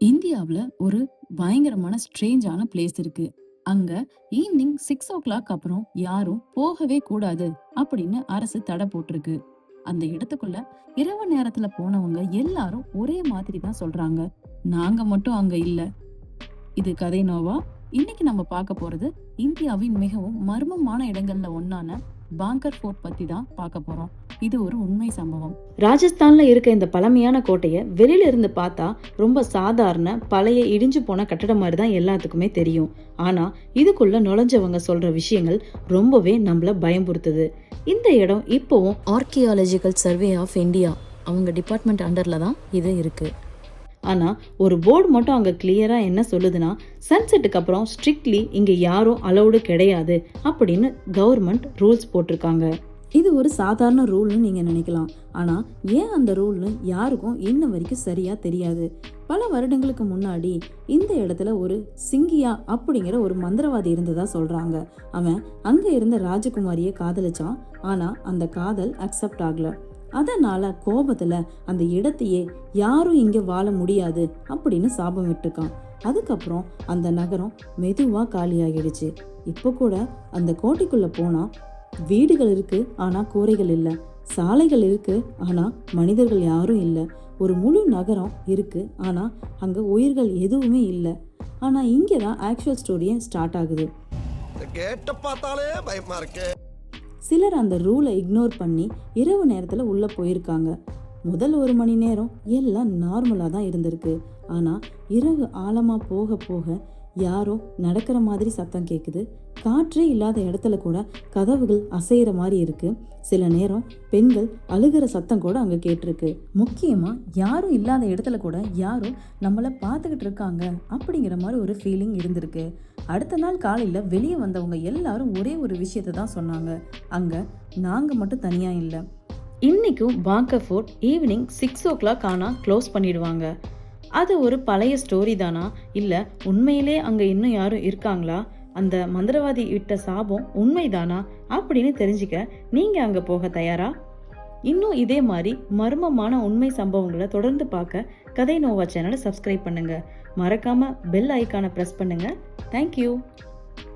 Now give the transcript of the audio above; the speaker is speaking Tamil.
இந்தியாவுல ஒரு பயங்கரமான ஸ்ட்ரேஞ்சான பிளேஸ் இருக்கு. அங்க ஈவினிங் 6 o'clock அப்புறம் யாரும் போகவே கூடாது அப்படின்னு அரசு தடை போட்டிருக்கு. அந்த இடத்துக்குள்ள இரவு நேரத்துல போனவங்க எல்லாரும் ஒரே மாதிரி தான் சொல்றாங்க. நாங்க மட்டும் அங்க இல்ல. இது கதை நோவா. இன்னைக்கு நம்ம பார்க்க போறது இந்தியாவின் மிகவும் மர்மமான இடங்கள்ல ஒன்னான பாங்கர் ஃபோர்ட் பத்தி தான் பார்க்க போறோம். இது ஒரு உண்மை சம்பவம். ராஜஸ்தான்ல இருக்க இந்த பழமையான கோட்டையை வெளியில இருந்து பார்த்தா ரொம்ப சாதாரண பழைய இடிஞ்சு போன கட்டடம் மாதிரி தான் எல்லாத்துக்குமே தெரியும். ஆனா இதுக்குள்ள நுழைஞ்சவங்க சொல்ற விஷயங்கள் ரொம்பவே நம்மள பயம்புறுத்துது. இந்த இடம் இப்போவும் ஆர்கியாலஜிக்கல் சர்வே ஆஃப் இந்தியா அவங்க டிபார்ட்மெண்ட் அண்டர்ல தான் இது இருக்கு. ஆனா ஒரு போர்டு மட்டும் அங்க கிளியரா என்ன சொல்லுதுன்னா, சன்செட்டுக்கு அப்புறம் ஸ்ட்ரிக்ட்லி இங்க யாரும் அலௌடு கிடையாது அப்படின்னு கவர்மெண்ட் ரூல்ஸ் போட்டிருக்காங்க. இது ஒரு சாதாரண ரூல்னு நீங்க நினைக்கலாம். ஆனா ஏன் அந்த ரூல்னு யாருக்கும் இன்ன வரைக்கும் சரியா தெரியாது. பல வருடங்களுக்கு முன்னாடி இந்த இடத்துல ஒரு சிங்கியா அப்படிங்கிற ஒரு மந்திரவாதி இருந்ததா சொல்றாங்க. அவன் அங்க இருந்த ராஜகுமாரியை காதலிச்சான். ஆனா அந்த காதல் அக்செப்ட் ஆகல. அதனால கோபத்துல அந்த இடத்தையே யாரும் இங்க வாழ முடியாது அப்படின்னு சாபம் விட்டுருக்கான். அதுக்கப்புறம் அந்த நகரம் மெதுவா காலியாகிடுச்சு. இப்போ கூட அந்த கோட்டைக்குள்ள போனா வீடுகள் இருக்கு, ஆனா கூரைகள் இல்ல. சாலைகள் இருக்கு, ஆனா மனிதர்கள் யாரும் இல்ல. ஒரு முழு நகரம் இருக்கு, ஆனா அங்க உயிர்கள் எதுவுமே இல்ல. ஆனா இங்கதான் ஆக்சுவல் ஸ்டோரியே ஸ்டார்ட் ஆகுது. கேட்ட பார்த்தாலே பயமா இருக்கு. சிலர் அந்த ரூலை இக்னோர் பண்ணி இரவு நேரத்துல உள்ள போயிருக்காங்க. முதல் 1 மணி நேரம் எல்லாம் நார்மலா தான் இருந்திருக்கு. ஆனா இரவு ஆழமா போக போக யாரோ நடக்கிற மாதிரி சத்தம் கேக்குது. காற்றே இல்லாத இடத்துல கூட கதவுகள் அசைகிற மாதிரி இருக்கு. சில நேரம் பெண்கள் அழுகிற சத்தம் கூட அங்க கேட்டிருக்கு. முக்கியமா யாரும் இல்லாத இடத்துல கூட யாரும் நம்மள பார்த்துக்கிட்டு இருக்காங்க அப்படிங்கிற மாதிரி ஒரு ஃபீலிங் இருந்திருக்கு. அடுத்த நாள் காலையில வெளியே வந்தவங்க எல்லாரும் ஒரே ஒரு விஷயத்தை தான் சொன்னாங்க. அங்க நாங்க மட்டும் தனியா இல்லை. இன்னைக்கும் பாங்கர் ஃபோர்ட் ஈவினிங் 6 o'clock ஆனா க்ளோஸ் பண்ணிடுவாங்க. அது ஒரு பழைய ஸ்டோரி தானா, இல்ல உண்மையிலே அங்க இன்னும் யாரும் இருக்காங்களா, அந்த மந்திரவாதி விட்ட சாபம் உண்மைதானா அப்படின்னு தெரிஞ்சுக்க நீங்க அங்க போக தயாரா? இன்னும் இதே மாதிரி மர்மமான உண்மை சம்பவங்களை தொடர்ந்து பார்க்க கதை நோவா சேனலை சப்ஸ்கிரைப் பண்ணுங்க. மறக்காம பெல் ஐக்கானை பிரஸ் பண்ணுங்க. தேங்க்யூ.